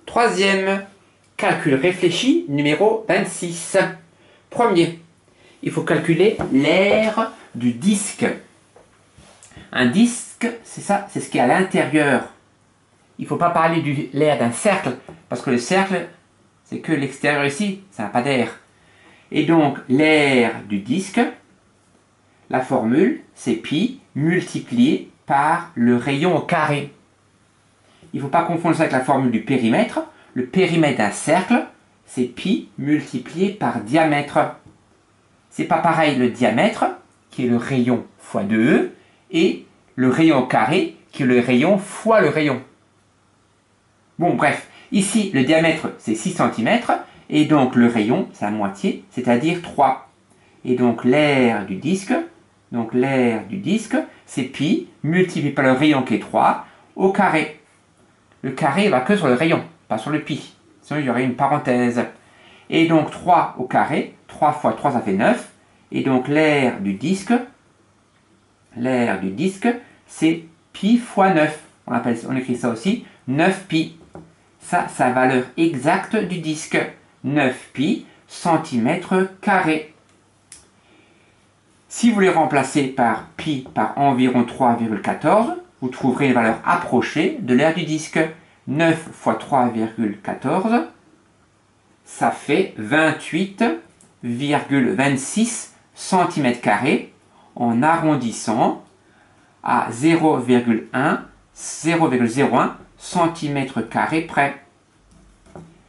Troisième, calcul réfléchi numéro 26. Premier, il faut calculer l'aire du disque. Un disque, c'est ça, c'est ce qui est à l'intérieur. Il ne faut pas parler de l'aire d'un cercle, parce que le cercle, c'est que l'extérieur ici, ça n'a pas d'air. Et donc, l'aire du disque, la formule, c'est pi multiplié par le rayon au carré. Il ne faut pas confondre ça avec la formule du périmètre. Le périmètre d'un cercle, c'est pi multiplié par diamètre. C'est pas pareil le diamètre, qui est le rayon fois 2e, et le rayon au carré, qui est le rayon fois le rayon. Bon, bref, ici, le diamètre, c'est 6 cm, et donc le rayon, c'est la moitié, c'est-à-dire 3. Et donc l'aire du disque, c'est pi multiplié par le rayon qui est 3 au carré. Le carré va que sur le rayon, pas sur le pi. Sinon, il y aurait une parenthèse. Et donc 3 au carré, 3 fois 3, ça fait 9. Et donc l'aire du disque, c'est pi fois 9. On écrit ça aussi 9 pi. Ça, c'est la valeur exacte du disque. 9 pi centimètres carrés. Si vous les remplacez par pi par environ 3,14, vous trouverez une valeur approchée de l'aire du disque. 9 fois 3,14, ça fait 28,26 cm² en arrondissant à 0,01 cm² près.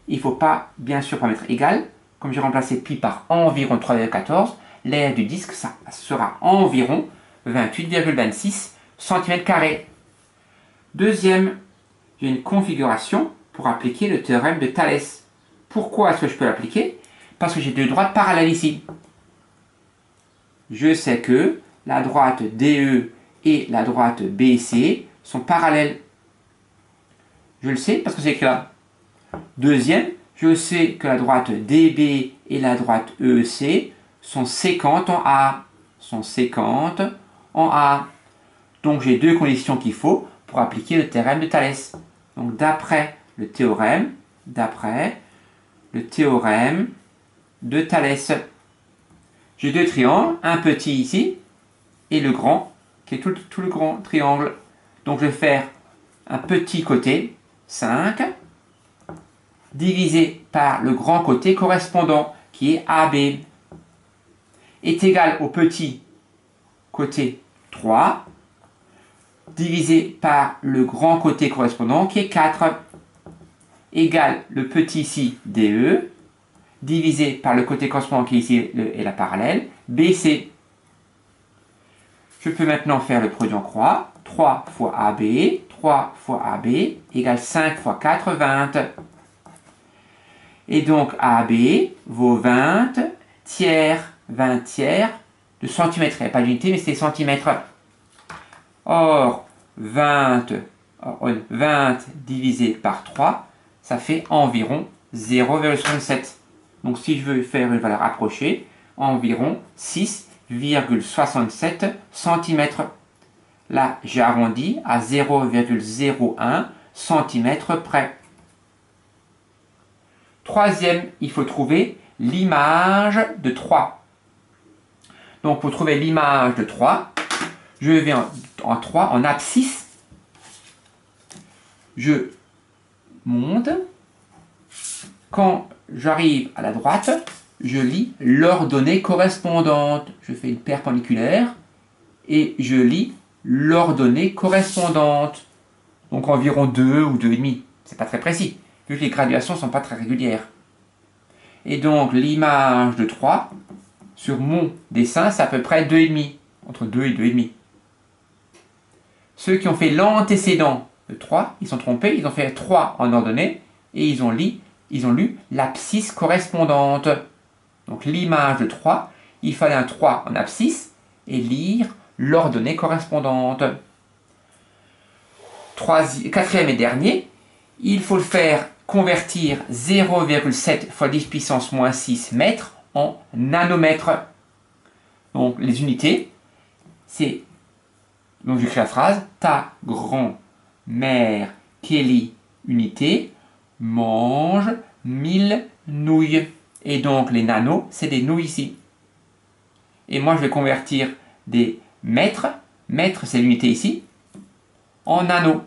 Il ne faut pas, bien sûr, pas mettre égal. Comme j'ai remplacé pi par environ 3,14, l'aire du disque, ça sera environ 28,26 cm². Deuxième, j'ai une configuration pour appliquer le théorème de Thalès. Pourquoi est-ce que je peux l'appliquer? Parce que j'ai deux droites parallèles ici. Je sais que la droite DE et la droite BC sont parallèles. Je le sais parce que c'est écrit là. Deuxième, je sais que la droite DB et la droite EEC sont séquentes en A. Donc j'ai deux conditions qu'il faut pour appliquer le théorème de Thalès. Donc d'après le théorème de Thalès, j'ai deux triangles, un petit ici et le grand qui est tout le grand triangle. Donc je vais faire un petit côté, 5, divisé par le grand côté correspondant qui est AB, est égal au petit côté 3, divisé par le grand côté correspondant qui est 4, égale le petit ici DE, divisé par le côté correspondant qui est ici et la parallèle, BC. Je peux maintenant faire le produit en croix. 3 fois AB égale 5 fois 4, 20. Et donc AB vaut 20 tiers de centimètres. Il n'y a pas d'unité, mais c'est centimètres. Or, 20 divisé par 3, ça fait environ 0,67. Donc si je veux faire une valeur approchée, environ 6,67 cm. Là, j'ai arrondi à 0,01 cm près. Troisième, il faut trouver l'image de 3. Donc pour trouver l'image de 3, je vais en 3, en abscisse. Je monte. Quand j'arrive à la droite, je lis l'ordonnée correspondante. Je fais une perpendiculaire et je lis l'ordonnée correspondante. Donc environ 2 ou 2,5. C'est pas très précis, vu que les graduations ne sont pas très régulières. Et donc l'image de 3, sur mon dessin, c'est à peu près 2,5. Entre 2 et 2,5. Ceux qui ont fait l'antécédent de 3, ils sont trompés, ils ont fait 3 en ordonnée et ils ont lu l'abscisse correspondante. Donc l'image de 3, il fallait un 3 en abscisse et lire l'ordonnée correspondante. Quatrième et dernier, il faut le faire convertir 0,7 fois 10 puissance moins 6 mètres en nanomètres. Donc les unités, c'est, donc j'écris la phrase, ta grand-mère Kelly unité mange 1000 nouilles. Et donc les nanos, c'est des nouilles ici. Et moi, je vais convertir des mètres, mètres c'est l'unité ici, en nanos.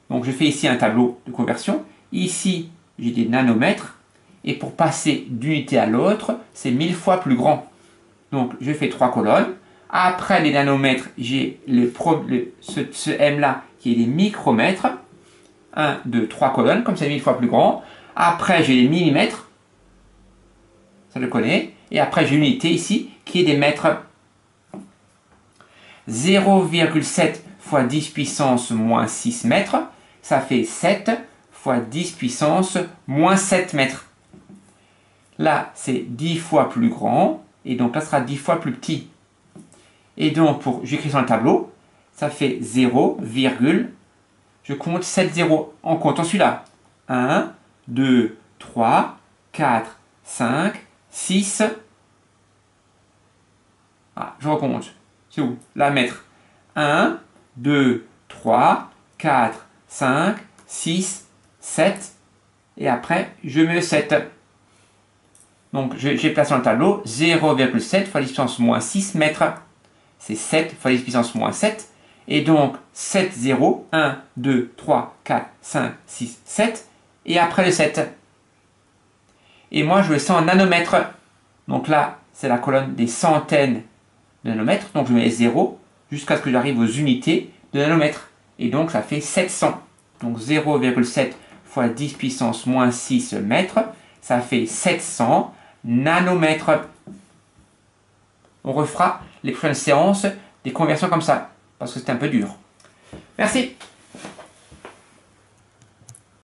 Donc je fais ici un tableau de conversion. Ici, j'ai des nanomètres. Et pour passer d'unité à l'autre, c'est 1000 fois plus grand. Donc je fais 3 colonnes. Après les nanomètres, j'ai ce M-là qui est des micromètres. 1, 2, 3 colonnes, comme c'est 1000 fois plus grand. Après, j'ai les millimètres. Ça, je connais. Et après, j'ai l'unité ici qui est des mètres. 0,7 fois 10 puissance moins 6 mètres. Ça fait 7 fois 10 puissance moins 7 mètres. Là, c'est 10 fois plus grand. Et donc là, ce sera 10 fois plus petit. Et donc, j'écris sur le tableau, ça fait 0, je compte 7 zéros en comptant celui-là. 1, 2, 3, 4, 5, 6. Ah, je recompte. C'est où? Là, mètre. 1, 2, 3, 4, 5, 6, 7. Et après, je mets 7. Donc, j'ai placé dans le tableau 0,7 fois 10 puissance moins 6 mètres. C'est 7 fois 10 puissance moins 7. Et donc, 7 0, 1, 2, 3, 4, 5, 6, 7. Et après le 7. Et moi, je le sens en nanomètres. Donc là, c'est la colonne des centaines de nanomètres. Donc, je mets 0 jusqu'à ce que j'arrive aux unités de nanomètres. Et donc, ça fait 700. Donc, 0,7 fois 10 puissance moins 6 mètres. Ça fait 700 nanomètres. On refera les prochaines séances des conversions comme ça, parce que c'était un peu dur. Merci.